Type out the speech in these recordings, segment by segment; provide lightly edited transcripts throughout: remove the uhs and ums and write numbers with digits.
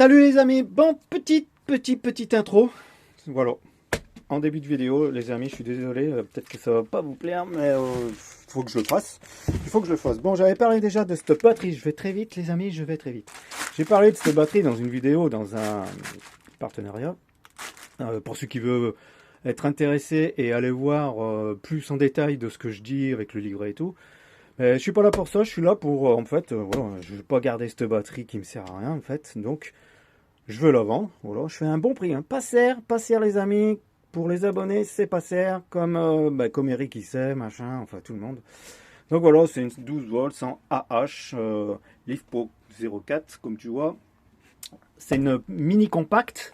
Salut les amis, bon petite intro, voilà, en début de vidéo les amis, je suis désolé, peut-être que ça va pas vous plaire, mais faut que je le fasse, il faut que je le fasse. Bon, j'avais parlé déjà de cette batterie, je vais très vite les amis, je vais très vite. J'ai parlé de cette batterie dans une vidéo, dans un partenariat, pour ceux qui veulent être intéressés et aller voir plus en détail de ce que je dis avec le livret et tout. Je suis pas là pour ça, je suis là pour, en fait, voilà, je vais pas garder cette batterie qui me sert à rien, en fait, donc, je veux la vendre, voilà, je fais un bon prix, hein. Pas cher les amis, pour les abonnés, c'est pas cher, comme Eric il sait, machin, enfin, tout le monde. Donc voilà, c'est une 12 volts sans AH, LiftPro 04, comme tu vois. C'est une mini compacte,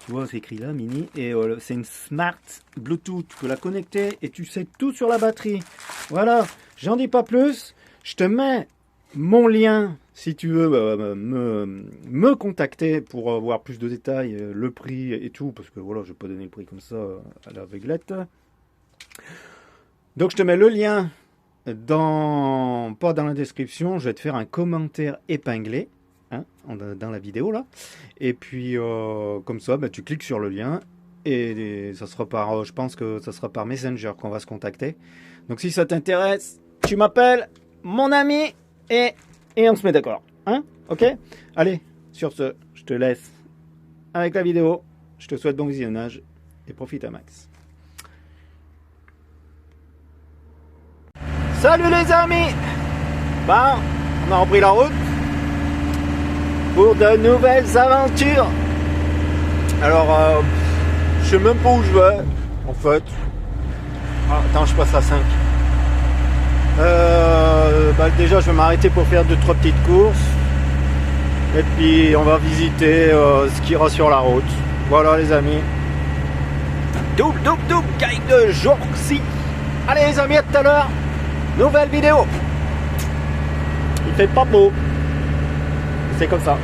tu vois, c'est écrit là, mini, et c'est une smart Bluetooth, tu peux la connecter, et tu sais tout sur la batterie, voilà. J'en dis pas plus, je te mets mon lien si tu veux me contacter pour avoir plus de détails, le prix et tout, parce que voilà, je vais pas donner le prix comme ça à l'aveuglette. Donc je te mets le lien pas dans la description, je vais te faire un commentaire épinglé hein, dans la vidéo là, et puis comme ça, tu cliques sur le lien et ça sera par, je pense que ça sera par Messenger qu'on va se contacter. Donc si ça t'intéresse, tu m'appelles mon ami et on se met d'accord. Hein? Ok? Allez, sur ce, je te laisse avec la vidéo. Je te souhaite bon visionnage et profite à max. Salut les amis! Bon, on a repris la route pour de nouvelles aventures. Alors, je sais même pas où je vais, en fait. Ah, attends, je passe à 5. Déjà, je vais m'arrêter pour faire 2-3 petites courses. Et puis, on va visiter ce qu'il y aura sur la route. Voilà, les amis. Double, guide de jour-ci. Allez, les amis, à tout à l'heure. Nouvelle vidéo. Il fait pas beau. C'est comme ça.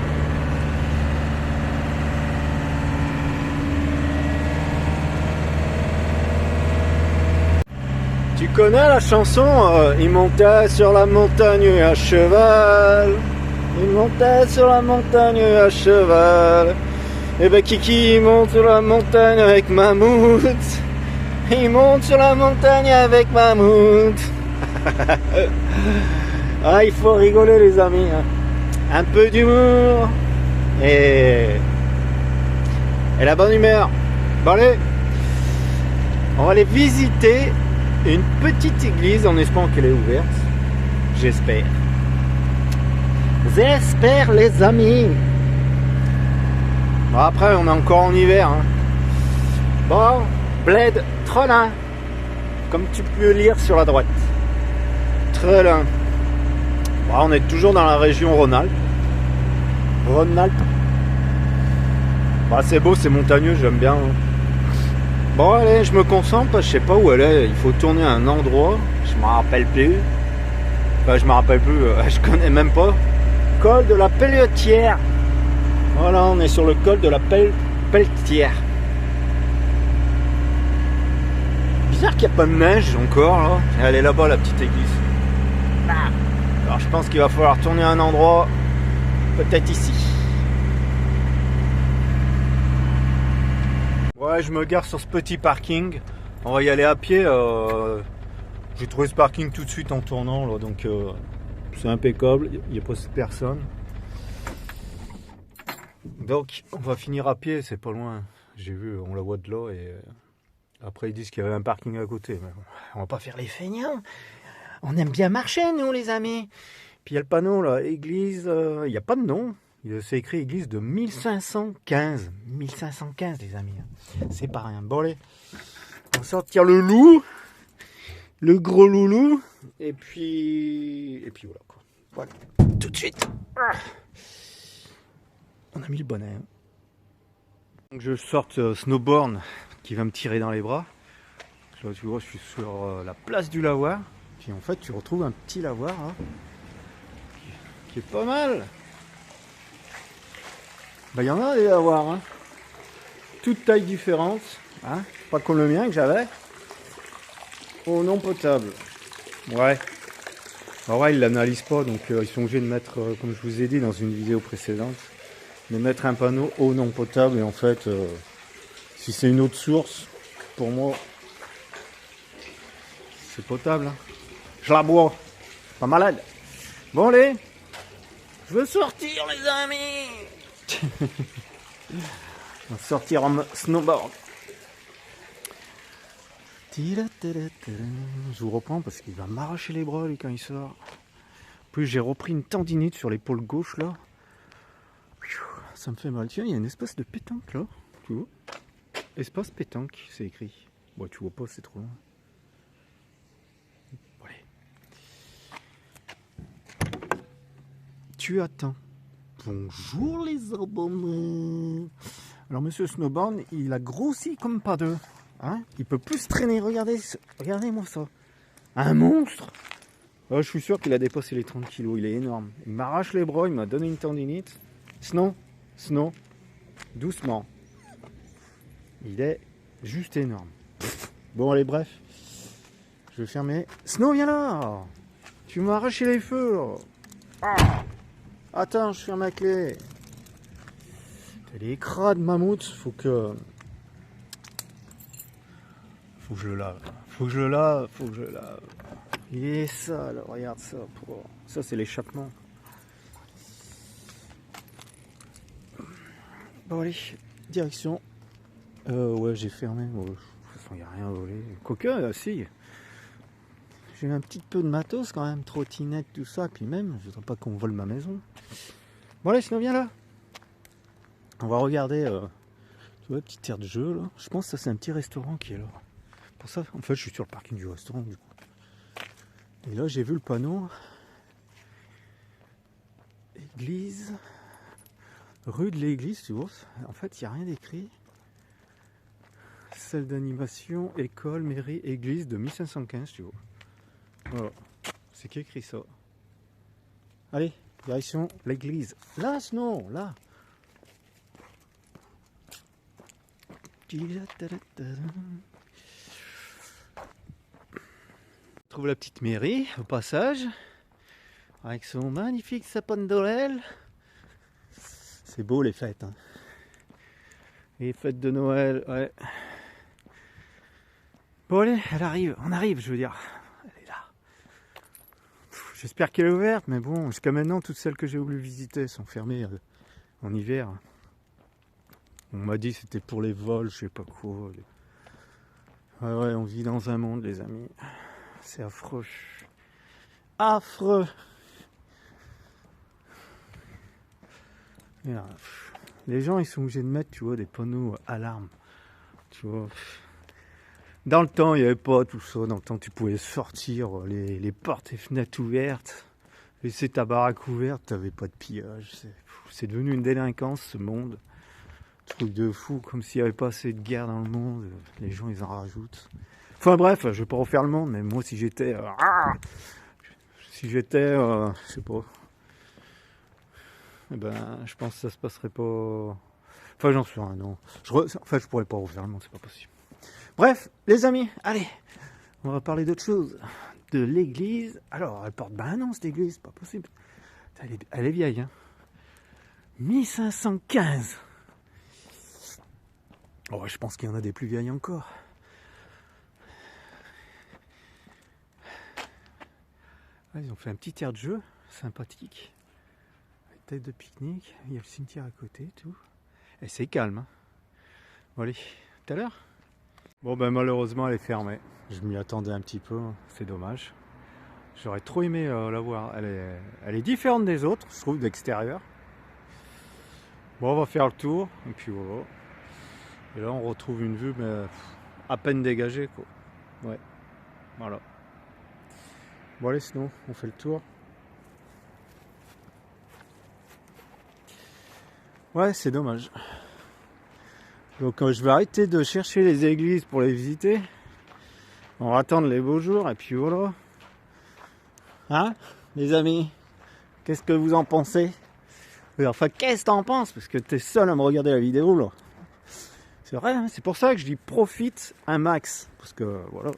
Tu connais la chanson il montait sur la montagne à cheval. Il montait sur la montagne à cheval. Et ben Kiki monte sur la montagne avec Mammouth. Il monte sur la montagne avec Mammouth. Ah, il faut rigoler les amis, hein. Un peu d'humour et la bonne humeur. Bon allez, on va aller visiter une petite église en espérant qu'elle est ouverte. J'espère. J'espère les amis. Bon, après on est encore en hiver hein. Bon, bled Trelin, comme tu peux lire sur la droite. Trelin. Bon, on est toujours dans la région Rhône-Alpes. Rhône-Alpes. Bon, c'est beau, c'est montagneux, j'aime bien hein. Bon allez, je me concentre, je sais pas où elle est, il faut tourner à un endroit, je me rappelle plus. Enfin, je me rappelle plus, je connais même pas. Col de la Pelletière. Voilà, on est sur le col de la Pelletière. Bizarre qu'il n'y a pas de neige encore là. Elle est là-bas la petite église. Alors je pense qu'il va falloir tourner à un endroit, peut-être ici. Ouais, je me gare sur ce petit parking. On va y aller à pied. J'ai trouvé ce parking tout de suite en tournant, là, donc c'est impeccable. Il n'y a pas de personne. Donc, on va finir à pied, c'est pas loin. J'ai vu, on la voit de là et après ils disent qu'il y avait un parking à côté. Mais bon, on va pas faire les feignants. On aime bien marcher, nous, les amis. Puis il y a le panneau là, église. Il n'y a pas de nom. C'est écrit église de 1515. 1515 les amis. C'est pas rien. Bon allez. On va sortir le loup. Le gros loulou. Et puis voilà quoi. Voilà. Tout de suite. On a mis le bonnet. Donc je sorte Snowborn qui va me tirer dans les bras. Là tu vois je suis sur la place du lavoir. Puis en fait tu retrouves un petit lavoir hein, qui est pas mal. Il y en a des lavoirs, hein. Toutes tailles différentes, hein. Pas comme le mien que j'avais. Eau non potable. Ouais. Alors ouais, ils l'analysent pas, donc ils sont obligés de mettre, comme je vous ai dit dans une vidéo précédente, de mettre un panneau eau non potable. Et en fait, si c'est une eau de source, pour moi, c'est potable. Hein. Je la bois. Pas malade. Bon, allez. Je veux sortir, les amis. On va sortir en snowboard. Je vous reprends parce qu'il va m'arracher les bras lui, quand il sort. En plus j'ai repris une tendinite sur l'épaule gauche là. Ça me fait mal. Tiens, il y a une espèce de pétanque là. Tu vois? Espace pétanque, c'est écrit. Bon, tu vois pas, c'est trop loin. Ouais. Tu attends. Bonjour les abonnés. Alors monsieur Snowboard, il a grossi comme pas deux. Hein, il peut plus se traîner, regardez-moi ça. Un monstre. Oh, je suis sûr qu'il a dépassé les 30 kilos, il est énorme. Il m'arrache les bras, il m'a donné une tendinite. Snow, doucement. Il est juste énorme. Bon allez, bref. Je vais fermer. Snow, viens là. Tu m'as arraché les feux là. Ah. Attends, je ferme ma clé. T'as des crades mammouth, faut que je le lave. Faut que je le lave. Il est sale, regarde ça. Ça, c'est l'échappement. Bon, allez, direction. Ouais, j'ai fermé. Bon, de toute façon, il n'y a rien à voler. Quoique, si. J'ai un petit peu de matos quand même. Trottinette, tout ça. Puis même, je ne voudrais pas qu'on vole ma maison. Bon, allez, sinon, viens là. On va regarder. Tu vois, petite aire de jeu, là. Je pense que ça, c'est un petit restaurant qui est là. Pour ça, en fait, je suis sur le parking du restaurant, du coup. Et là, j'ai vu le panneau. Église. Rue de l'église, tu vois. En fait, il n'y a rien d'écrit. Salle d'animation, école, mairie, église de 1515, tu vois. Voilà. C'est qui écrit ça? Allez, direction l'église. Là, sinon, là. On trouve la petite mairie au passage. Avec son magnifique sapin de Noël. C'est beau les fêtes. Hein. Les fêtes de Noël, ouais. Bon allez, on arrive je veux dire. Elle est là. J'espère qu'elle est ouverte, mais bon, jusqu'à maintenant, toutes celles que j'ai voulu visiter sont fermées en hiver. On m'a dit que c'était pour les vols, je sais pas quoi. Ouais, on vit dans un monde, les amis. C'est affreux. Affreux. Les gens, ils sont obligés de mettre, tu vois, des panneaux alarmes. Tu vois. Dans le temps, il n'y avait pas tout ça. Dans le temps, tu pouvais sortir, les portes et fenêtres ouvertes, laisser ta baraque ouverte, tu n'avais pas de pillage. C'est devenu une délinquance, ce monde. Truc de fou, comme s'il n'y avait pas assez de guerre dans le monde. Les gens, ils en rajoutent. Enfin bref, je ne vais pas refaire le monde, mais moi, si j'étais... je sais pas... Eh ben, je pense que ça se passerait pas... Enfin, j'en suis rien, non. Je pourrais pas refaire le monde, c'est pas possible. Bref, les amis, allez, on va parler d'autre chose. De l'église. Alors, elle porte bien un nom, cette église, c'est pas possible. Elle est vieille, hein. 1515. Oh, je pense qu'il y en a des plus vieilles encore. Là, ils ont fait un petit air de jeu, sympathique. Avec tête de pique-nique, il y a le cimetière à côté, tout. Et c'est calme, hein. Bon, allez, tout à l'heure. Bon ben malheureusement elle est fermée. Je m'y attendais un petit peu, c'est dommage. J'aurais trop aimé la voir. Elle est différente des autres, je trouve, d'extérieur. Bon, on va faire le tour, et puis voilà. Et là on retrouve une vue mais à peine dégagée quoi. Ouais, voilà. Bon allez, sinon on fait le tour. Ouais, c'est dommage. Donc je vais arrêter de chercher les églises pour les visiter. On va attendre les beaux jours et puis voilà. Hein, les amis? Qu'est-ce que vous en pensez? Enfin, qu'est-ce que t'en penses? Parce que t'es seul à me regarder la vidéo là. C'est vrai, hein, c'est pour ça que je dis profite un max. Parce que voilà.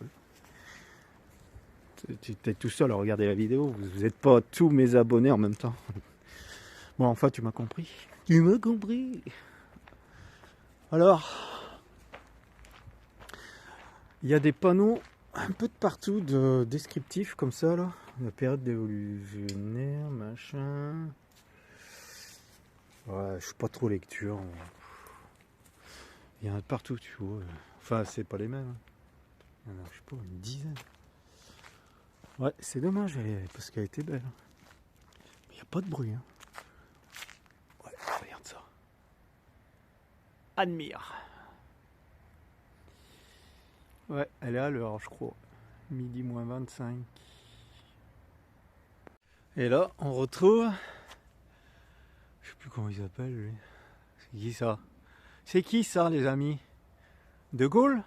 Tu es tout seul à regarder la vidéo. Vous n'êtes pas tous mes abonnés en même temps. Bon, enfin, tu m'as compris. Tu m'as compris. Alors, il y a des panneaux un peu de partout de descriptifs comme ça là. La période d'évolutionnaire, machin. Ouais, je suis pas trop lecture. Il y en a de partout, tu vois. Enfin, c'est pas les mêmes. Il y en a, je sais pas, une dizaine. Ouais, c'est dommage, parce qu'elle était belle. Mais il n'y a pas de bruit. Hein. Ouais, regarde ça. Admire. Ouais, elle est à l'heure, je crois. Midi moins 25. Et là, on retrouve... Je sais plus comment il s'appelle, lui. C'est qui ça? C'est qui ça, les amis? De Gaulle?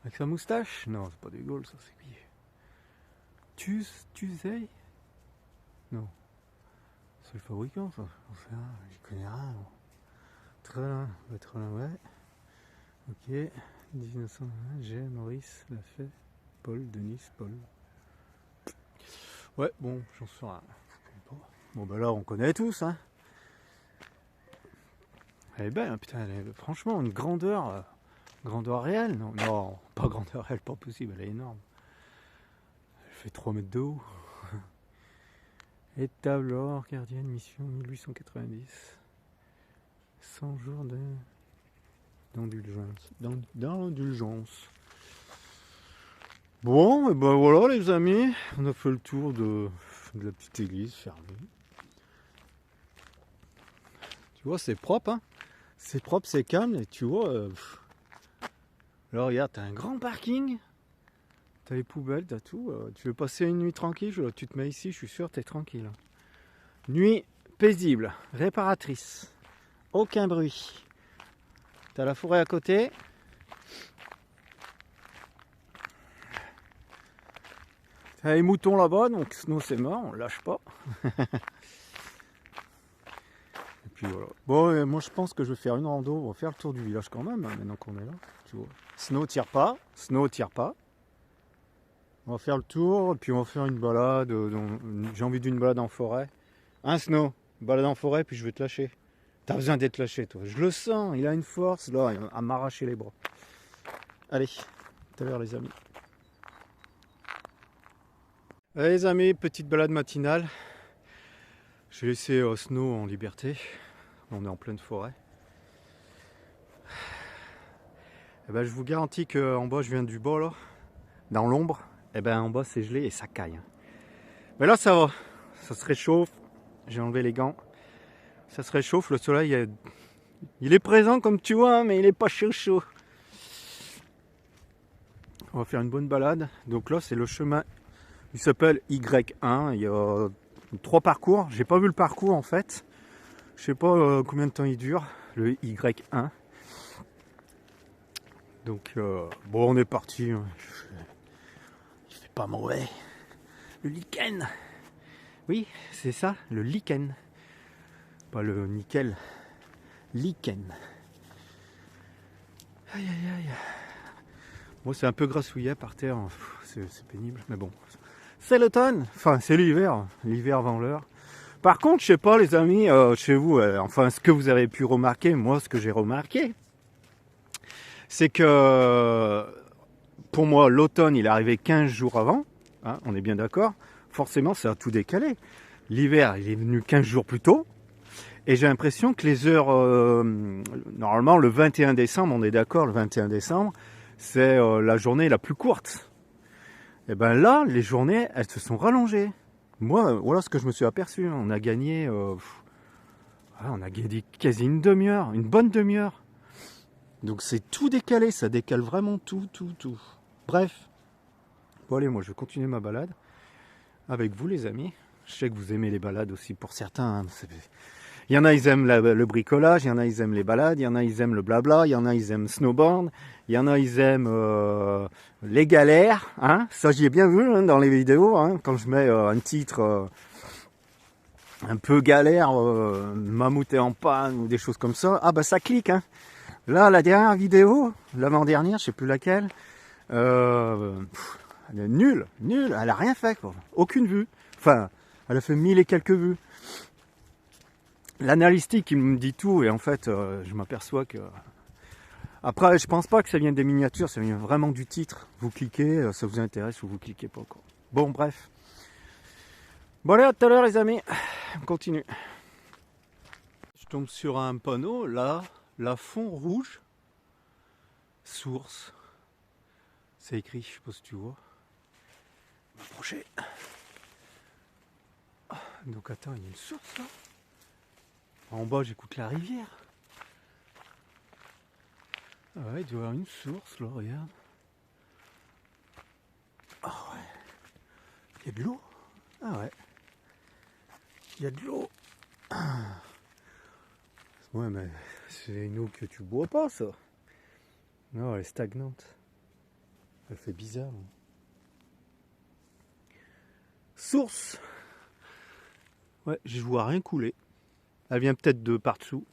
Avec sa moustache? Non, c'est pas De Gaulle, ça, c'est qui? Tu sais? Non. C'est le fabricant, ça. Enfin, je connais rien. Très là, ouais. Ok. 1920, G. Maurice l'a fait. Paul, Denis, Paul. Ouais, bon, j'en sais rien. Bon, bah là, on connaît tous, hein. Elle est belle, hein, putain, franchement, une grandeur réelle. Non, non, pas grandeur réelle, pas possible, elle est énorme. Elle fait 3 mètres de haut. Étable or, gardienne, mission 1890. 100 jours d'indulgence. Bon, et ben voilà les amis, on a fait le tour de la petite église fermée. Tu vois, c'est propre, hein. C'est propre, c'est calme, et tu vois... là, regarde, t'as un grand parking. T'as les poubelles, t'as tout. Tu veux passer une nuit tranquille, tu te mets ici, je suis sûr, t'es tranquille. Nuit paisible, réparatrice. Aucun bruit. T'as la forêt à côté. T'as les moutons là-bas, donc sinon c'est mort, on lâche pas. Et puis voilà. Bon, moi je pense que je vais faire une rando, on va faire le tour du village quand même, hein, maintenant qu'on est là. Tu vois. Snow tire pas. On va faire le tour, et puis on va faire une balade. J'ai envie d'une balade en forêt. Hein, Snow? Balade en forêt, puis je vais te lâcher. T'as besoin d'être lâché, toi. Je le sens, il a une force, là, à m'arracher les bras. Allez, tout à l'heure, les amis. Allez, les amis, petite balade matinale. J'ai laissé Snow en liberté. On est en pleine forêt. Et ben, je vous garantis qu'en bas, je viens du bas, là, dans l'ombre. Et ben, en bas, c'est gelé et ça caille. Mais là, ça va. Ça se réchauffe. J'ai enlevé les gants. Ça se réchauffe, le soleil, il est présent comme tu vois, hein, mais il n'est pas chaud. On va faire une bonne balade. Donc là, c'est le chemin, il s'appelle Y1. Il y a 3 parcours. J'ai pas vu le parcours en fait. Je sais pas combien de temps il dure, le Y1. Donc, bon, on est parti. Il fait pas mauvais. Le lichen. Oui, c'est ça, le lichen. Pas le nickel. Lichen. Aïe aïe aïe. Bon, c'est un peu grassouillet par terre. C'est pénible, mais bon. C'est l'automne. Enfin, c'est l'hiver. L'hiver avant l'heure. Par contre, je sais pas les amis, chez vous, enfin ce que vous avez pu remarquer, moi ce que j'ai remarqué, c'est que pour moi l'automne il est arrivé 15 jours avant, hein, on est bien d'accord, forcément ça a tout décalé. L'hiver il est venu 15 jours plus tôt, et j'ai l'impression que les heures, normalement le 21 décembre, on est d'accord, le 21 décembre, c'est la journée la plus courte. Et ben là, les journées, elles se sont rallongées. Moi, voilà ce que je me suis aperçu. On a gagné quasi une demi-heure, une bonne demi-heure. Donc c'est tout décalé, ça décale vraiment tout. Bref. Bon allez, moi je vais continuer ma balade avec vous les amis. Je sais que vous aimez les balades aussi pour certains. Hein. Il y en a, ils aiment le bricolage, il y en a, ils aiment les balades, il y en a, ils aiment le blabla, il y en a, ils aiment snowboard, il y en a, ils aiment les galères. Hein. Ça, j'y ai bien vu hein, dans les vidéos, hein, quand je mets un titre un peu galère, mammouth est en panne ou des choses comme ça. Ah bah ça clique. Hein. Là, la dernière vidéo, l'avant-dernière, je sais plus laquelle, elle est nulle, elle a rien fait, quoi. Aucune vue. Enfin, elle a fait 1000 et quelques vues. l'analystique il me dit tout et en fait je m'aperçois que... Après je pense pas que ça vienne des miniatures, ça vient vraiment du titre. Vous cliquez, ça vous intéresse ou vous cliquez pas quoi. Bon bref. Bon allez à tout à l'heure les amis, on continue. Je tombe sur un panneau là, la fond rouge, source. C'est écrit, je sais pas si tu vois. M'approcher. Donc attends, il y a une source là. En bas j'écoute la rivière. Ah ouais, il doit y avoir une source là, regarde. Ah ouais. Il y a de l'eau. Ah ouais. Il y a de l'eau. Ah. Ouais mais c'est une eau que tu bois pas ça. Non, elle est stagnante. Elle fait bizarre. Hein. Source. Ouais, je vois rien couler. Elle vient peut-être de par-dessous.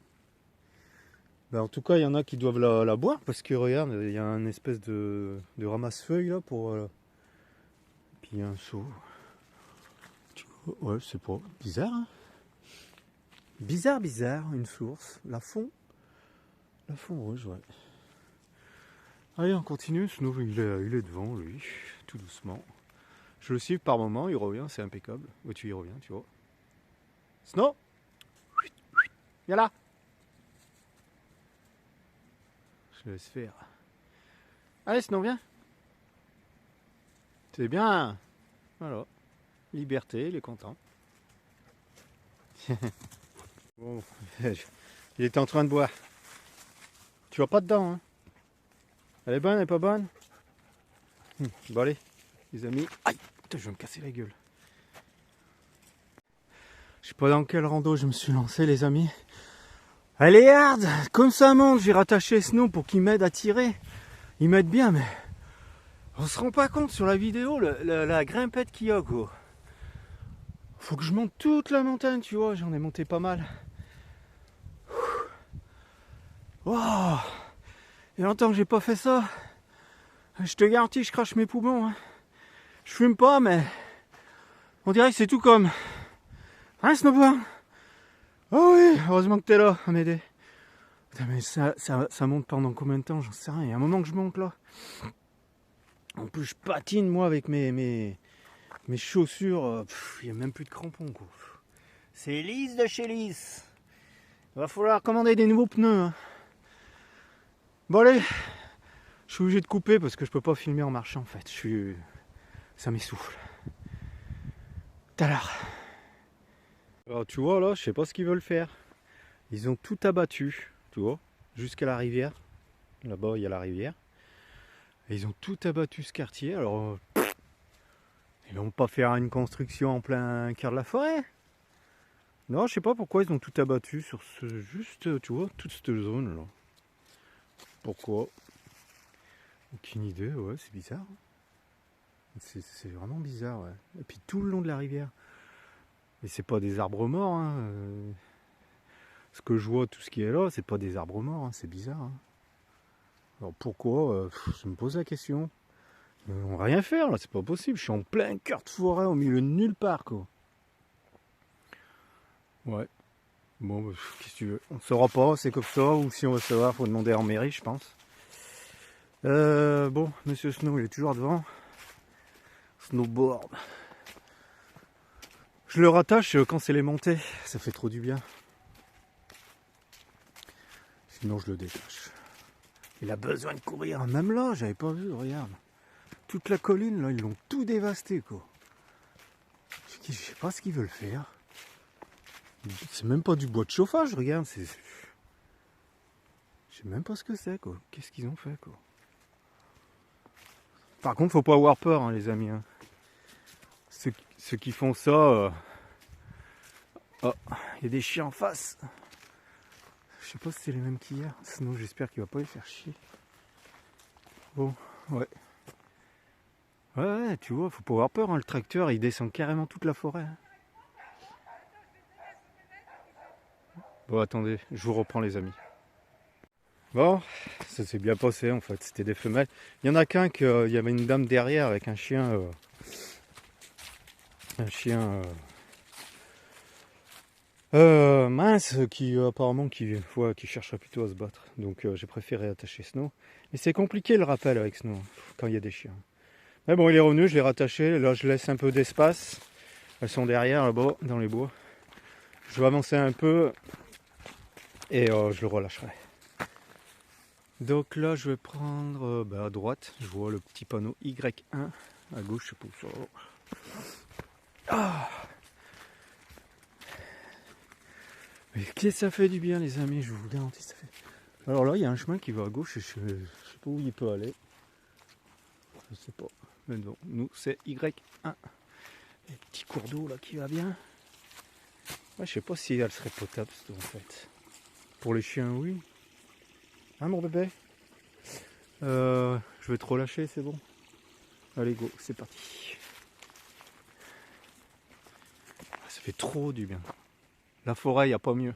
Ben, en tout cas, il y en a qui doivent la boire parce que regarde, il y a un espèce de ramasse-feuille là pour. Puis il y a un seau. Ouais, c'est pas bizarre. Hein, bizarre, une source. La fond rouge, ouais. Allez, on continue. Snow, il est devant lui, tout doucement. Je le suis par moment, il revient, c'est impeccable. Ouais, tu y reviens, tu vois. Snow, viens là. Je laisse faire. Allez, Snow, viens. C'est bien. Voilà. Liberté, il est content. Bon, il était en train de boire. Tu vois pas dedans, hein? Elle est bonne, elle est pas bonne? Bon allez, les amis. Aïe, putain, je vais me casser la gueule. Je sais pas dans quel rando je me suis lancé, les amis. Elle est hard, comme ça monte. J'ai rattaché Snow pour qu'il m'aide à tirer. Il m'aide bien, mais on se rend pas compte sur la vidéo la grimpette qu'il y a, quoi. Faut que je monte toute la montagne, tu vois. J'en ai monté pas mal. Wow. Il y a longtemps que j'ai pas fait ça. Je te garantis, je crache mes poumons. Hein. Je fume pas, mais on dirait que c'est tout comme. Hein, snowboard? Oh oui, heureusement que t'es là à m'aider. Putain, mais ça monte pendant combien de temps? J'en sais rien. Il y a un moment que je monte là. En plus, je patine moi avec mes chaussures. Il n'y a même plus de crampons, quoi. C'est lisse de chez lisse. Il va falloir commander des nouveaux pneus. Hein. Bon, allez. Je suis obligé de couper parce que je peux pas filmer en marchant en fait. Ça m'essouffle. Tout à l'heure. Alors tu vois là, je sais pas ce qu'ils veulent faire. Ils ont tout abattu, tu vois, jusqu'à la rivière. Là-bas il y a la rivière. Et ils ont tout abattu ce quartier. Alors ils vont pas faire une construction en plein cœur de la forêt. Non, je sais pas pourquoi ils ont tout abattu sur juste, tu vois, toute cette zone là. Pourquoi? Aucune idée, ouais, c'est bizarre. C'est vraiment bizarre, ouais. Et puis tout le long de la rivière. Et c'est pas des arbres morts, hein. Ce que je vois, tout ce qui est là, c'est pas des arbres morts, hein. C'est bizarre. Hein. Alors pourquoi? Je me pose la question. Ils vont rien faire là, c'est pas possible. Je suis en plein cœur de forêt, au milieu de nulle part, quoi. Ouais. Bon, qu'est-ce que tu veux? On saura pas, c'est comme ça, ou si on veut savoir, faut demander en mairie, je pense. Bon, Monsieur Snow, il est toujours devant. Snowboard. Je le rattache quand c'est les montées, ça fait trop du bien. Sinon je le détache. Il a besoin de courir, même là, j'avais pas vu, regarde. Toute la colline, là, ils l'ont tout dévasté, quoi. Je sais pas ce qu'ils veulent faire. C'est même pas du bois de chauffage, regarde, c'est... Je sais même pas ce que c'est, quoi. Qu'est-ce qu'ils ont fait, quoi. Par contre, faut pas avoir peur, hein, les amis. Hein. Ceux qui font ça... Oh, il y a des chiens en face. Je sais pas si c'est les mêmes qu'hier. Sinon, j'espère qu'il va pas les faire chier. Bon, ouais. Ouais, tu vois, faut pas avoir peur. Hein. Le tracteur, il descend carrément toute la forêt. Hein. Bon, attendez, je vous reprends, les amis. Bon, ça s'est bien passé, en fait. C'était des femelles. Il y en a qu'un il y avait une dame derrière avec un chien... Mince, qui apparemment qui chercherait plutôt à se battre. Donc j'ai préféré attacher Snow. Mais c'est compliqué le rappel avec Snow, quand il y a des chiens. Mais bon, il est revenu, je l'ai rattaché. Là, je laisse un peu d'espace. Elles sont derrière, là-bas, dans les bois. Je vais avancer un peu et je le relâcherai. Donc là, je vais prendre à droite. Je vois le petit panneau Y1. À gauche, je sais pas où ça va. Ah, mais qu'est-ce que ça fait du bien, les amis, je vous le garantis, ça fait. Alors là, il y a un chemin qui va à gauche et je sais pas où il peut aller. Je sais pas. Mais non, nous, c'est Y1. Et petit cours d'eau là qui va bien. Ouais, je sais pas si elle serait potable, en fait. Pour les chiens, oui. Hein, mon bébé? Je vais te relâcher, c'est bon. Allez, go, c'est parti. Ça fait trop du bien. La forêt, il n'y a pas mieux.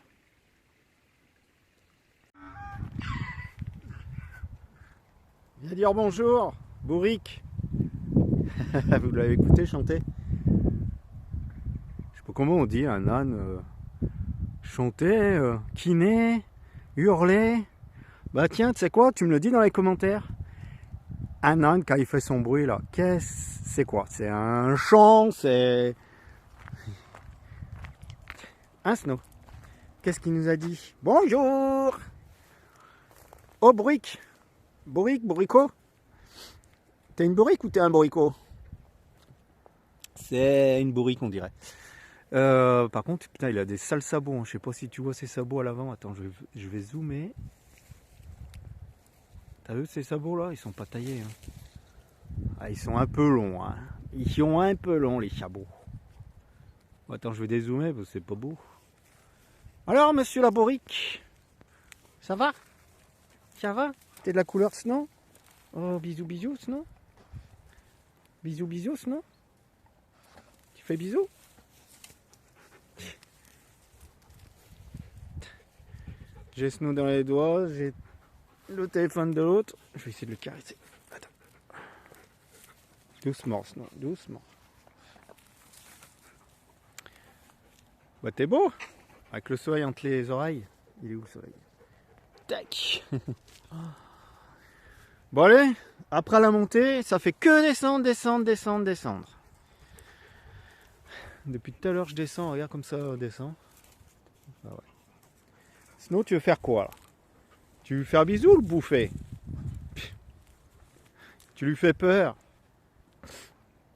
Viens dire bonjour, Bourrique. Vous l'avez écouté chanter? Je sais pas comment on dit, un âne chanter, quiner, hurler. Bah tiens, tu sais quoi, tu me le dis dans les commentaires. Un âne, quand il fait son bruit là, c'est quoi? C'est un chant, c'est... Un Snow. Qu'est-ce qu'il nous a dit? Bonjour. Oh, Bourrique. Bourrique, bourricot. T'es une bourrique ou t'es un bourricot? C'est une bourrique, on dirait. Par contre, putain, il a des sales sabots. Je sais pas si tu vois ses sabots à l'avant. Attends, je vais zoomer. T'as vu ces sabots là? Ils sont pas taillés. Hein. Ah, ils sont un peu longs. Hein. Ils sont un peu longs, les sabots. Attends, je vais dézoomer parce que c'est pas beau. Alors, monsieur la bourrique, ça va? Ça va? T'es de la couleur Snow? Oh, bisous, bisous, Snow. Bisous, bisous, Snow. Tu fais bisous? J'ai Snow dans les doigts, j'ai le téléphone de l'autre. Je vais essayer de le caresser. Attends. Doucement, Snow, doucement. Bah, t'es beau? Avec le soleil entre les oreilles. Il est où le soleil? Tac. Bon allez, après la montée, ça fait que descendre, descendre, descendre, descendre. Depuis tout à l'heure je descends, regarde comme ça descend. Ah ouais. Sinon tu veux faire quoi là? Tu veux lui faire bisou ou le bouffer? Tu lui fais peur?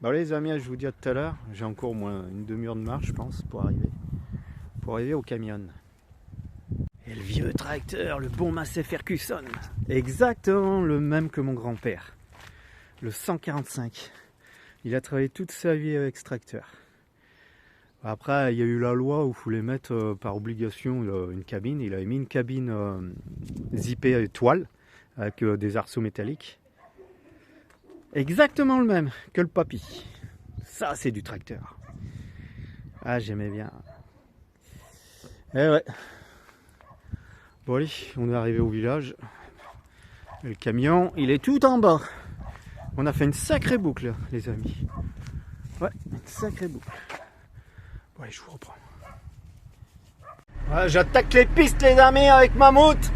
Bon allez les amis, je vous dis à tout à l'heure. J'ai encore au moins une demi-heure de marche je pense pour arriver au camion. Et le vieux tracteur, le bon Massey Ferguson. Exactement le même que mon grand-père. Le 145. Il a travaillé toute sa vie avec ce tracteur. Après, il y a eu la loi où il fallait mettre par obligation une cabine. Il avait mis une cabine zippée toile avec des arceaux métalliques. Exactement le même que le papy. Ça, c'est du tracteur. Ah, j'aimais bien. Eh ouais. Bon allez, on est arrivé au village. Le camion, il est tout en bas. On a fait une sacrée boucle, les amis. Ouais, une sacrée boucle. Bon allez, je vous reprends. Ouais, j'attaque les pistes, les amis, avec Mammouth.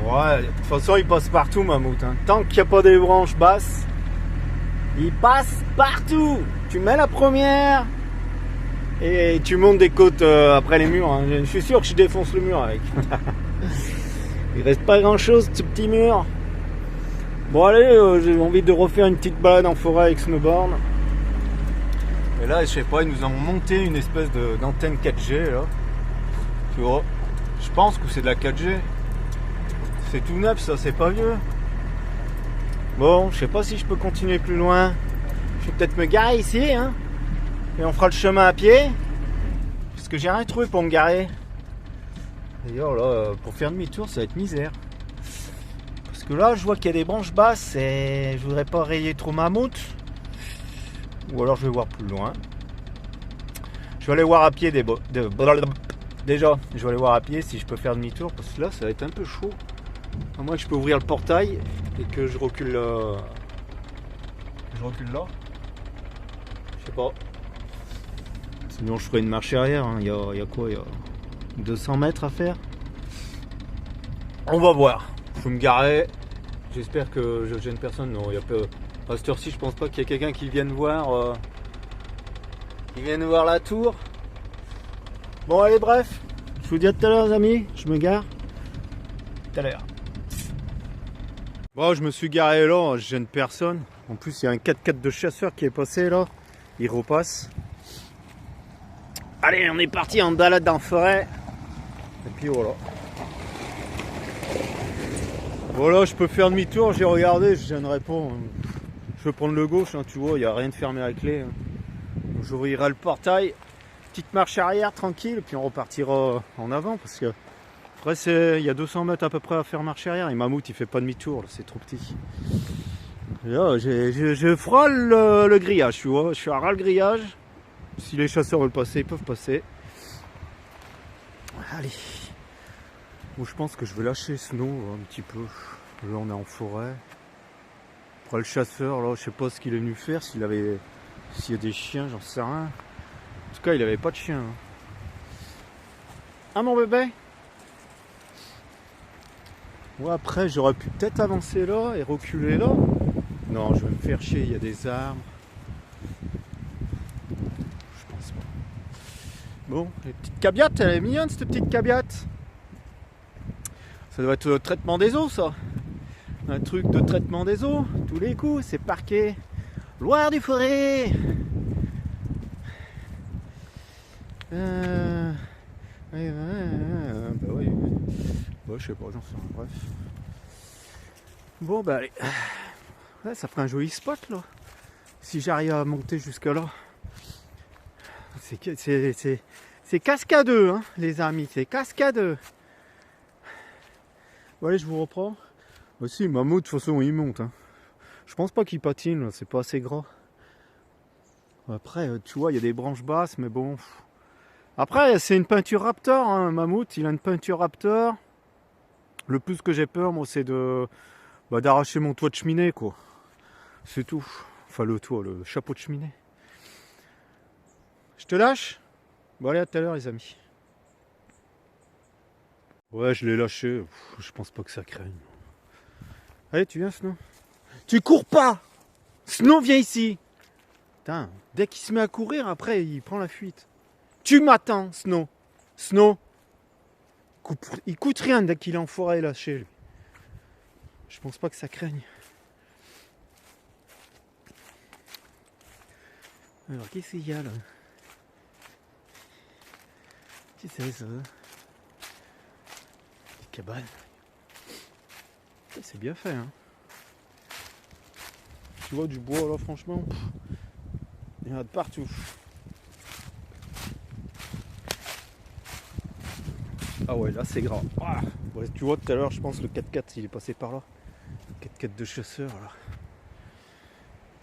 Ouais, de toute façon, il passe partout, Mammouth. Hein. Tant qu'il n'y a pas des branches basses, il passe partout. Tu mets la première... Et tu montes des côtes après les murs. Hein. Je suis sûr que je défonce le mur avec. Il reste pas grand chose ce petit mur. Bon allez, j'ai envie de refaire une petite balade en forêt avec snowboard. Et là, je sais pas, ils nous ont monté une espèce d'antenne 4G là. Tu vois, je pense que c'est de la 4G. C'est tout neuf ça, c'est pas vieux. Bon, je sais pas si je peux continuer plus loin. Je vais peut-être me garer ici, hein. Et on fera le chemin à pied. Parce que j'ai rien trouvé pour me garer. D'ailleurs là, pour faire demi-tour, ça va être misère. Parce que là, je vois qu'il y a des branches basses et je voudrais pas rayer trop Mammouth. Ou alors je vais voir plus loin. Je vais aller voir à pied déjà, je vais aller voir à pied si je peux faire demi-tour. Parce que là, ça va être un peu chaud. À moins que je peux ouvrir le portail et que je recule là. Je recule là. Je sais pas. Sinon je ferai une marche arrière, hein. Il y a quoi, il y a 200 mètres à faire. On va voir. Je vais me garer. J'espère que je gêne personne. Non, il y a pas. À cette heure-ci, je pense pas qu'il y ait quelqu'un qui vienne voir. Qui vienne voir la tour. Bon, allez, bref. Je vous dis à tout à l'heure, les amis. Je me gare. Tout à l'heure. Bon, je me suis garé là. Je gêne personne. En plus, il y a un 4x4 de chasseur qui est passé là. Il repasse. Allez, on est parti en balade dans la forêt. Et puis voilà. Voilà, je peux faire demi-tour, j'ai regardé, je gênerai pas. Je vais prendre le gauche, hein, tu vois, il n'y a rien de fermé à la clé. Hein. J'ouvrirai le portail, petite marche arrière, tranquille, et puis on repartira en avant, parce que après, il y a 200 mètres à peu près à faire marche arrière, et Mammouth, il fait pas demi-tour, c'est trop petit. Et là, je frôle le grillage, tu vois, je suis à ras le grillage. Si les chasseurs veulent passer, ils peuvent passer. Allez. Bon, je pense que je vais lâcher Snow un petit peu. Là on est en forêt. Après le chasseur, là je sais pas ce qu'il est venu faire, s'il y a des chiens, j'en sais rien. En tout cas il avait pas de chien. Hein. Ah mon bébé. Ouais, après j'aurais pu peut-être avancer là et reculer là. Non, je vais me faire chier, il y a des arbres. Je pense pas. Bon, les petites cabiottes, elle est mignonne cette petite cabiotte. Ça doit être le traitement des eaux, ça. Un truc de traitement des eaux. Tous les coups, c'est parqué. Loire du Forêt. Bah oui. Ouais, je sais pas, j'en sais rien. Bref. Bon, bah allez. Ouais, ça ferait un joli spot, là. Si j'arrive à monter jusque là. C'est cascadeux, hein, les amis. C'est cascadeux. Bon, allez, je vous reprends. Bah si, Mammouth, de toute façon, il monte. Hein. Je pense pas qu'il patine, là, c'est pas assez gras. Après, tu vois, il y a des branches basses, mais bon. Après, c'est une peinture Raptor, hein, Mammouth, il a une peinture Raptor. Le plus que j'ai peur, moi, c'est d'arracher mon toit de cheminée, quoi. C'est tout. Enfin, le toit, le chapeau de cheminée. Je te lâche? Bon, allez, à tout à l'heure, les amis. Ouais, je l'ai lâché. Je pense pas que ça craigne. Allez, tu viens, Snow? Tu cours pas! Snow, viens ici! Putain, dès qu'il se met à courir, après, il prend la fuite. Tu m'attends, Snow! Snow! Il coûte rien dès qu'il est en forêt, là, chez lui. Je pense pas que ça craigne. Alors, qu'est-ce qu'il y a, là? Qu'est-ce que c'est, ça? Cabane. C'est bien fait, hein. Tu vois du bois là, franchement, il y en a de partout. Ah ouais, là c'est grand. Ah ouais, tu vois tout à l'heure, je pense le 4x4 il est passé par là. Le 4x4 de chasseur là.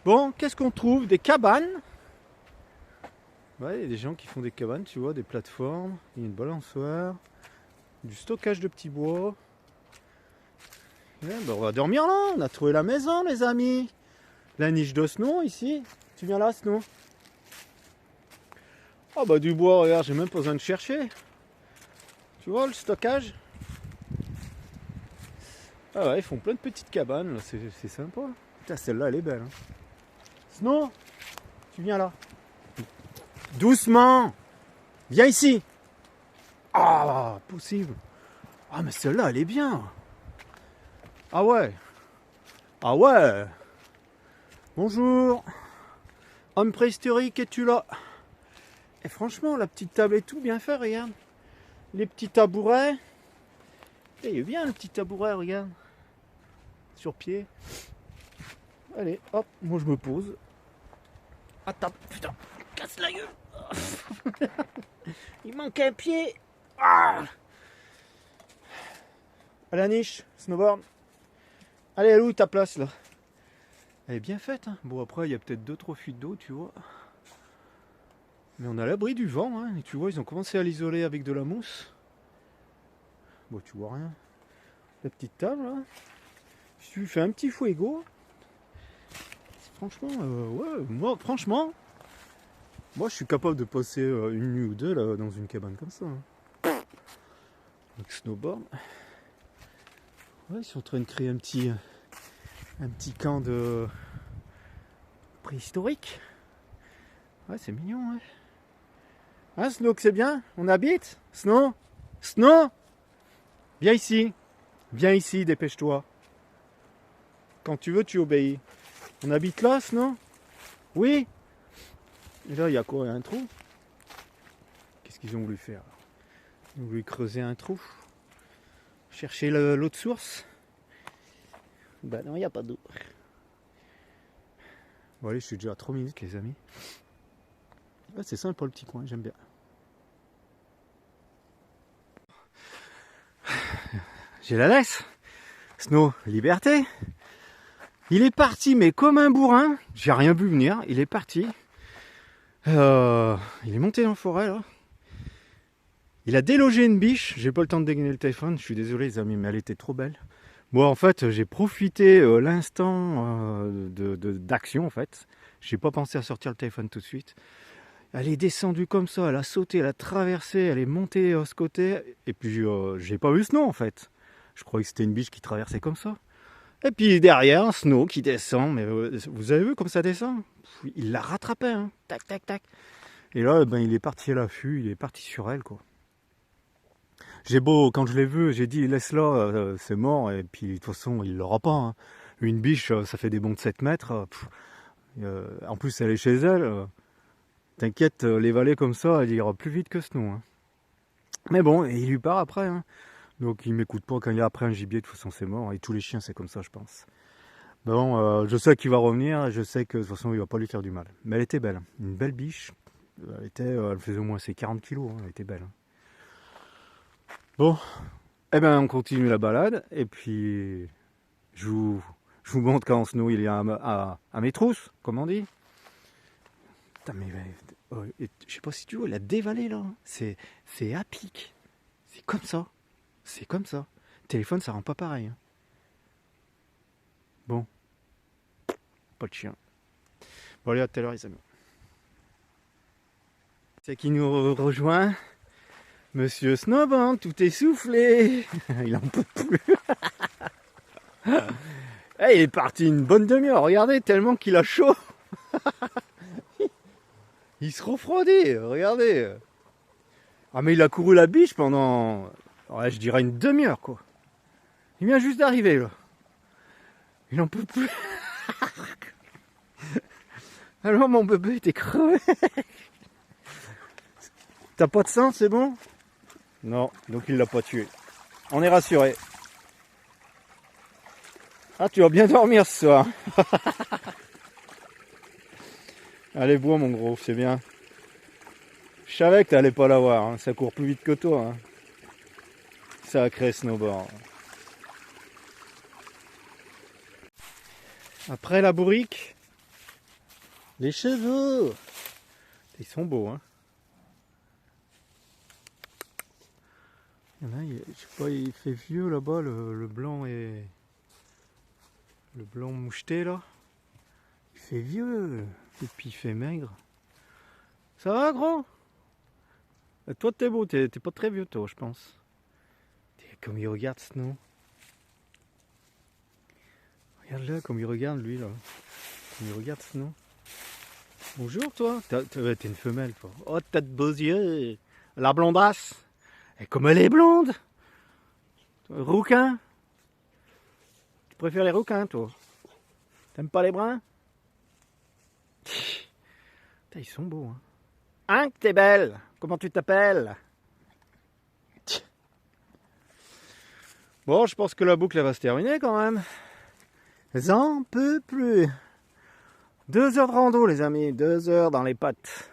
Bon, qu'est-ce qu'on trouve? Des cabanes. Ouais, il y a des gens qui font des cabanes, tu vois, des plateformes. Il y a une balançoire. Du stockage de petits bois. Ouais, bah on va dormir là, on a trouvé la maison les amis. La niche de Snow ici. Tu viens là Snow? Ah bah du bois, regarde, j'ai même pas besoin de chercher. Tu vois le stockage? Ah ouais, ils font plein de petites cabanes, c'est sympa. Putain, celle-là elle est belle. Hein. Snow, tu viens là. Doucement. Viens ici. Ah, possible. Ah mais celle-là elle est bien. Ah ouais. Ah ouais. Bonjour. Homme préhistorique, es-tu là? Et franchement, la petite table et tout, bien fait, regarde. Les petits tabourets. Et il est bien le petit tabouret, regarde. Sur pied. Allez, hop, moi je me pose. Attends, putain, casse la gueule. Il manque un pied. Ah. À la niche, snowboard. Allez, elle est où ta place là? Elle est bien faite, hein. Bon après il y a peut-être 2-3 fuites d'eau, tu vois. Mais on a l'abri du vent, hein. Et tu vois, ils ont commencé à l'isoler avec de la mousse. Bon, tu vois rien. La petite table, là. Si tu fais un petit fuego. Franchement, ouais, moi, franchement, Moi, je suis capable de passer une nuit ou deux là, dans une cabane comme ça. Hein. Donc, snowboard. Ouais, ils sont en train de créer un petit camp de préhistorique. Ouais, c'est mignon, ouais. Hein, Snow, que c'est bien? On habite? Snow? Snow? Viens ici. Viens ici, dépêche-toi. Quand tu veux, tu obéis. On habite là, Snow? Oui? Et là, il y a quoi? Il y a un trou? Qu'est-ce qu'ils ont voulu faire? Ils ont voulu creuser un trou. Chercher l'eau de source? Bah non, il n'y a pas d'eau. Bon allez, je suis déjà à 3 minutes les amis. Ouais, c'est sympa le petit coin, j'aime bien. J'ai la laisse. Snow, liberté. Il est parti, mais comme un bourrin. J'ai rien vu venir, il est parti. Il est monté dans la forêt là. Il a délogé une biche. J'ai pas le temps de dégainer le téléphone, je suis désolé les amis, mais elle était trop belle. Moi en fait j'ai profité l'instant d'action en fait. J'ai pas pensé à sortir le téléphone tout de suite. Elle est descendue comme ça, elle a sauté, elle a traversé, elle est montée ce côté. Et puis j'ai pas vu Snow en fait. Je croyais que c'était une biche qui traversait comme ça. Et puis derrière, Snow qui descend. Mais vous avez vu comme ça descend? Il l'a rattrapé, hein. Tac, tac, tac. Et là, ben, il est parti à l'affût, il est parti sur elle, quoi. J'ai beau, quand je l'ai vu, j'ai dit laisse-la, c'est mort. Et puis de toute façon, il l'aura pas. Hein. Une biche, ça fait des bonds de 7 mètres. En plus, elle est chez elle. T'inquiète, les vallées comme ça, elle ira plus vite que Snow. Hein. Mais bon, et il lui part après. Hein. Donc il m'écoute pas quand il y a après un gibier, de toute façon c'est mort. Et tous les chiens c'est comme ça je pense. Bon, je sais qu'il va revenir, je sais que de toute façon il va pas lui faire du mal. Mais elle était belle, une belle biche. Elle faisait au moins ses 40 kilos, hein. Elle était belle. Bon, eh ben on continue la balade. Et puis je vous montre quand Snow il est à mes trousses, comme on dit. Putain mais je sais pas si tu vois, il a dévalé là. C'est à pic. C'est comme ça. C'est comme ça. Téléphone, ça rend pas pareil. Hein. Bon. Pas de chien. Bon, allez, à tout à l'heure, les amis. C'est qui nous rejoint? Monsieur Snowbound, tout essoufflé. Il en peut plus. Il est parti une bonne demi-heure. Regardez, tellement qu'il a chaud. Il se refroidit. Regardez. Ah, mais il a couru la biche pendant, ouais, je dirais une demi-heure, quoi. Il vient juste d'arriver, là. Il en peut plus. Alors mon bébé était crevé. T'as pas de sang, c'est bon? Non, donc il l'a pas tué. On est rassuré. Ah, tu vas bien dormir ce soir. Allez, bois mon gros, c'est bien. Je savais que t'allais pas l'avoir, hein. Ça court plus vite que toi. Hein. Sacré snowboard. Après la bourrique, les cheveux. Ils sont beaux, hein. Il y en a, je sais pas, il fait vieux là-bas, le blanc et le blanc moucheté là. Il fait vieux et puis il fait maigre. Ça va gros? Et toi t'es beau, t'es pas très vieux toi je pense. Comme il regarde Snow. Regarde-le comme il regarde lui là. Comme il regarde Snow. Bonjour toi. T'es une femelle toi. Oh t'as de beaux yeux. La blondasse. Et comme elle est blonde. Rouquin. Tu préfères les rouquins toi? T'aimes pas les bruns? Putain, ils sont beaux hein. Hein que t'es belle. Comment tu t'appelles? Bon, je pense que la boucle elle va se terminer quand même. J'en peux plus. 2 heures de rando les amis, 2 heures dans les pattes.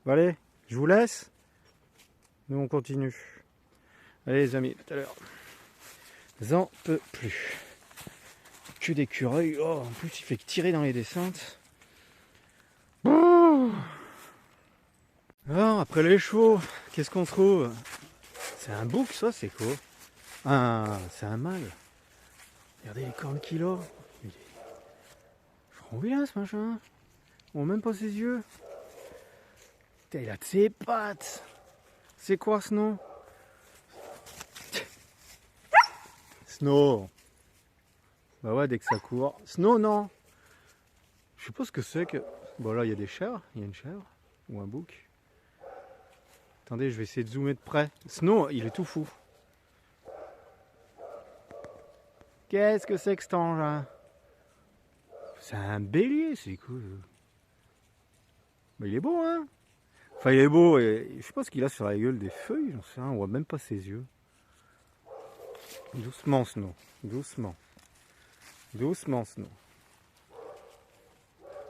Bon, allez, je vous laisse. Nous on continue. Allez les amis, tout à l'heure. J'en peux plus. Que d'écureuil. Oh, en plus il fait que tirer dans les descentes. Bon. Alors, après les chevaux, qu'est-ce qu'on trouve? C'est un bouc ça, c'est quoi? Ah, c'est un mâle. Regardez les cornes qu'il a. Il est trop bien ce machin. On voit même pas ses yeux. Putain, il a de ses pattes. C'est quoi Snow? Snow. Bah ouais, dès que ça court. Snow, non. Je sais pas ce que c'est que... Bon là, il y a des chèvres. Il y a une chèvre. Ou un bouc. Attendez, je vais essayer de zoomer de près. Snow, il est tout fou. Qu'est-ce que c'est que cet engin? C'est un bélier, c'est cool. Mais il est beau, hein? Enfin, il est beau. Et je sais pas ce qu'il a sur la gueule, des feuilles, j'en sais rien. On voit même pas ses yeux. Doucement, Snow. Doucement. Doucement, Snow.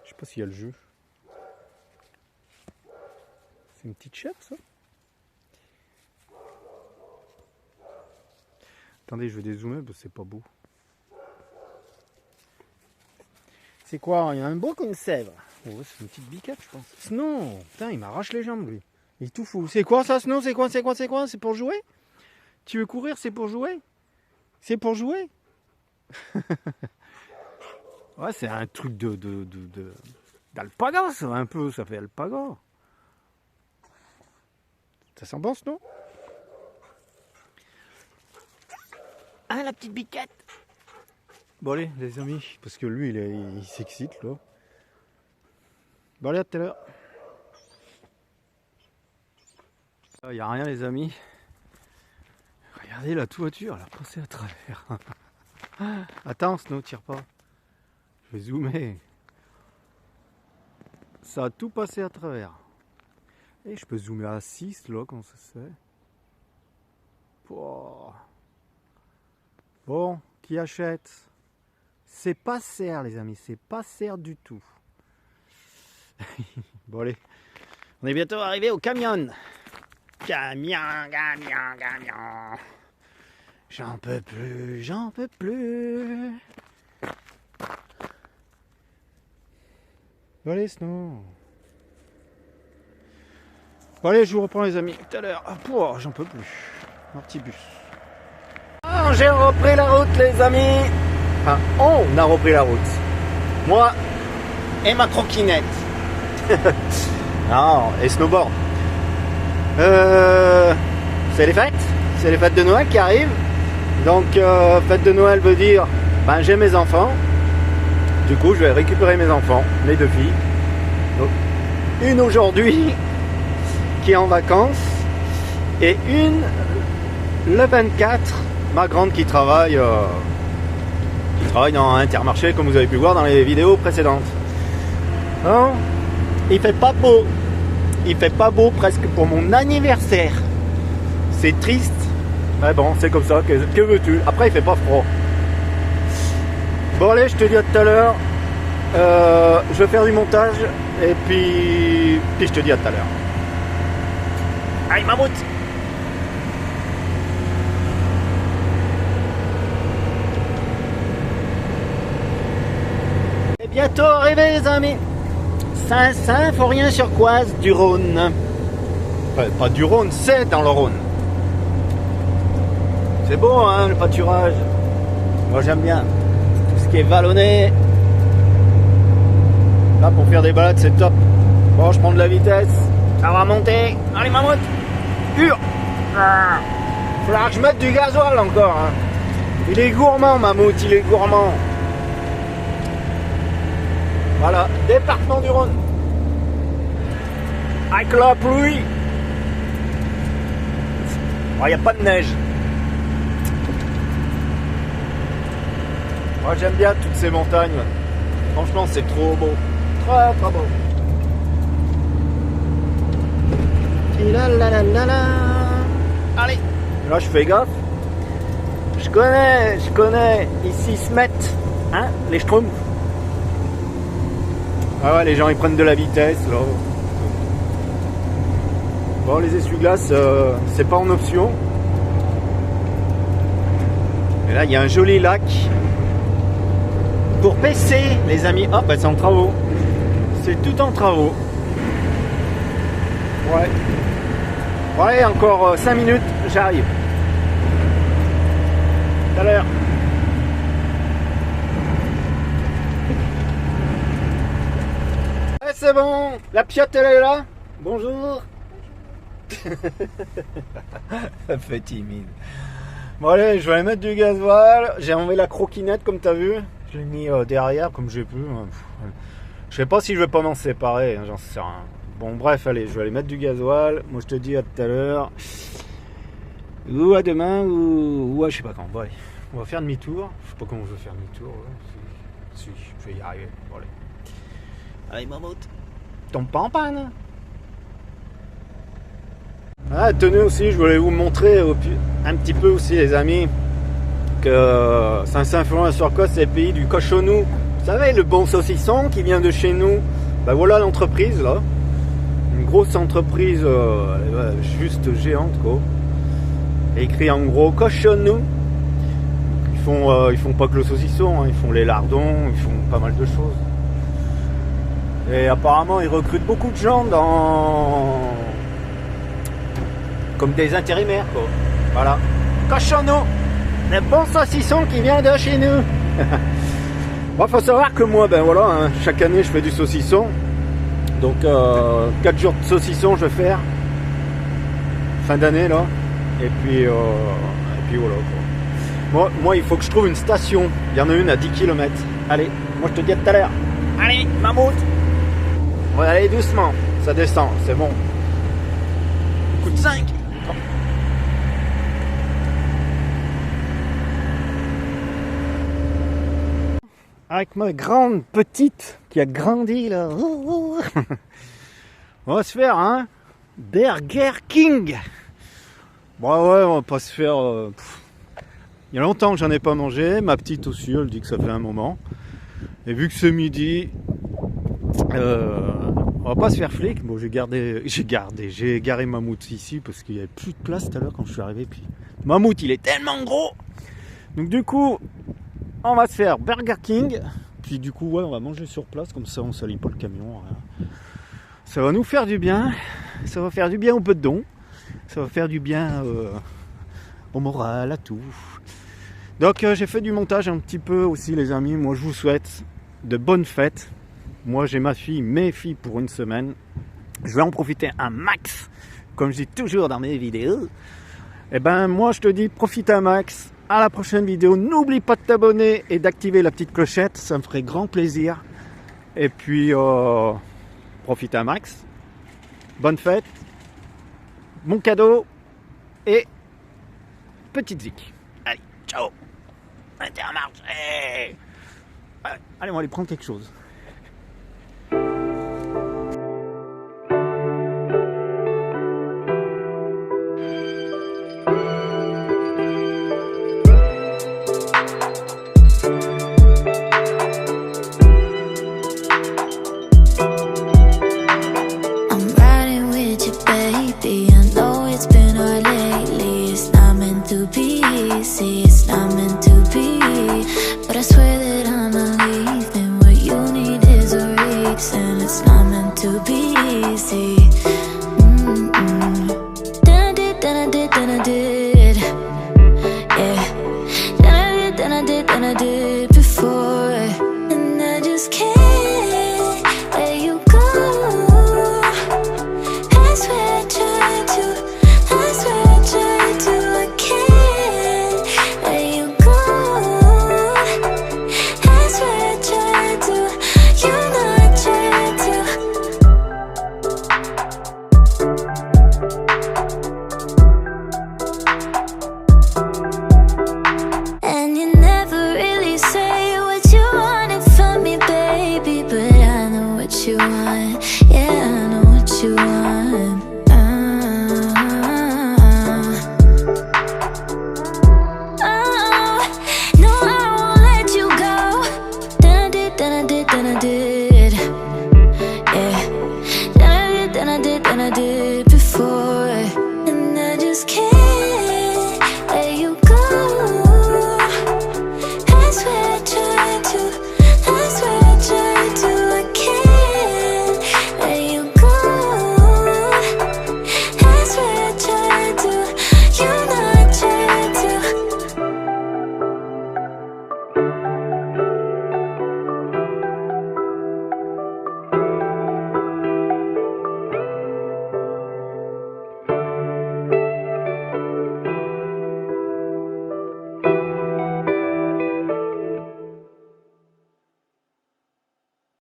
Je sais pas s'il y a le jeu. C'est une petite chèvre, ça? Attendez, je vais dézoomer parce que c'est pas beau. C'est quoi? Il y a un beau comme une sèvre. Oh, c'est une petite biquette, je pense. Snow! Putain, il m'arrache les jambes, lui. Il est tout fou. C'est quoi ça, Snow? C'est quoi? C'est pour jouer? Tu veux courir? C'est pour jouer? C'est pour jouer? Ouais, c'est un truc d'alpaga, ça, un peu. Ça fait alpaga. Ça sent bon, Snow? Ah, la petite biquette! Bon allez les amis, parce que lui il s'excite là. Bon allez, à tout à l'heure. Il n'y a rien les amis. Regardez la toiture, elle a passé à travers. Attends, Snow, tire pas. Je vais zoomer. Ça a tout passé à travers. Et je peux zoomer à 6 là, comment ça se fait. Bon, qui achète? C'est pas serre les amis, c'est pas serre du tout. Bon allez, on est bientôt arrivé au camion. Camion. J'en peux plus, j'en peux plus. Bon allez Snow. Bon allez, je vous reprends les amis, tout à l'heure. Oh, j'en peux plus. Un petit bus. Oh, j'ai repris la route les amis. Enfin, on a repris la route. Moi et ma croquinette. Non, et snowboard. C'est les fêtes. C'est les fêtes de Noël qui arrivent. Donc, fête de Noël veut dire, ben, j'ai mes enfants. Du coup, je vais récupérer mes enfants, les deux filles. Donc, une aujourd'hui qui est en vacances et une le 24, ma grande qui travaille dans Intermarché comme vous avez pu voir dans les vidéos précédentes. Non, il fait pas beau. Il fait pas beau presque pour mon anniversaire. C'est triste. Mais bon, c'est comme ça. Que veux-tu? Après, il fait pas froid. Bon allez, je te dis à tout à l'heure. Je vais faire du montage et puis je te dis à tout à l'heure. Allez, mammouth. Et bientôt arrivé les amis. Saint-Symphorien-sur-Coise du Rhône. Enfin, pas du Rhône, c'est dans le Rhône. C'est beau hein, le pâturage. Moi j'aime bien. Tout ce qui est vallonné. Là pour faire des balades c'est top. Bon, je prends de la vitesse. Ça va monter. Allez mammouth. Hurle. Faudra que je mette du gasoil encore hein. Il est gourmand mammouth, il est gourmand. Voilà, département du Rhône. Avec la pluie. Il n'y a pas de neige. Moi j'aime bien toutes ces montagnes. Franchement c'est trop beau. Très très beau. Allez. Là je fais gaffe. Je connais. Ici se mettent hein, les schtroumpfs. Ah ouais, les gens ils prennent de la vitesse là. Bon, les essuie-glaces, c'est pas en option. Et là, il y a un joli lac pour PC, les amis. Ah, bah c'est en travaux. C'est tout en travaux. Ouais. Ouais, encore 5 minutes, j'arrive. Tout à l'heure. c'est bon. La piotte, elle est là. Bonjour. Ça fait timide. Bon allez, je vais aller mettre du gasoil. J'ai enlevé la croquinette comme t'as vu. Je l'ai mis derrière comme j'ai pu. Je sais pas si je vais pas m'en séparer, hein, j'en sais rien. Bon bref, allez, je vais aller mettre du gasoil. Moi je te dis à tout à l'heure. Ou à demain, ou à je sais pas quand. Bon allez, on va faire demi-tour. Je sais pas comment je vais faire demi-tour. Ouais. Si, je vais y arriver. Bon allez. Allez mamotte. Tombe pas en panne. Ah, tenez aussi, je voulais vous montrer un petit peu aussi les amis que Saint-Symphorien-sur-Cosse c'est le pays du cochonou. Vous savez, le bon saucisson qui vient de chez nous. Ben voilà l'entreprise là. Une grosse entreprise juste géante quoi. Écrit en gros cochonou. Ils font pas que le saucisson, hein. Ils font les lardons, ils font pas mal de choses. Et apparemment ils recrutent beaucoup de gens comme des intérimaires quoi. Voilà. Cochonou, le bon saucisson qui vient de chez nous. Bon, faut savoir que moi, ben voilà, hein, chaque année je fais du saucisson. Donc 4 jours de saucisson je vais faire. Fin d'année là. Et puis voilà quoi. Moi il faut que je trouve une station. Il y en a une à 10 km. Allez, moi je te dis à tout à l'heure. Allez, mammouth. On va aller doucement. Ça descend, c'est bon. Coup de 5. Avec ma grande petite qui a grandi là. On va se faire un Burger King. Bon ouais, on va pas se faire... Il y a longtemps que j'en ai pas mangé. Ma petite aussi, elle dit que ça fait un moment. Et vu que c'est midi, on va pas se faire flic. Bon, j'ai garé Mammouth ici parce qu'il y avait plus de place tout à l'heure quand je suis arrivé. Puis Mammouth, il est tellement gros. Donc du coup... On va se faire Burger King, puis du coup ouais, on va manger sur place, comme ça on salit pas le camion. Rien. Ça va nous faire du bien, ça va faire du bien au bedon, ça va faire du bien au moral, à tout. Donc j'ai fait du montage un petit peu aussi les amis, moi je vous souhaite de bonnes fêtes. Moi j'ai mes filles pour une semaine, je vais en profiter un max, comme je dis toujours dans mes vidéos. Et ben moi je te dis profite un max. À la prochaine vidéo, n'oublie pas de t'abonner et d'activer la petite clochette, ça me ferait grand plaisir. Et puis, profite un max. Bonne fête, bon cadeau et petite zik. Allez, ciao. Intermarché. Allez, on va aller prendre quelque chose.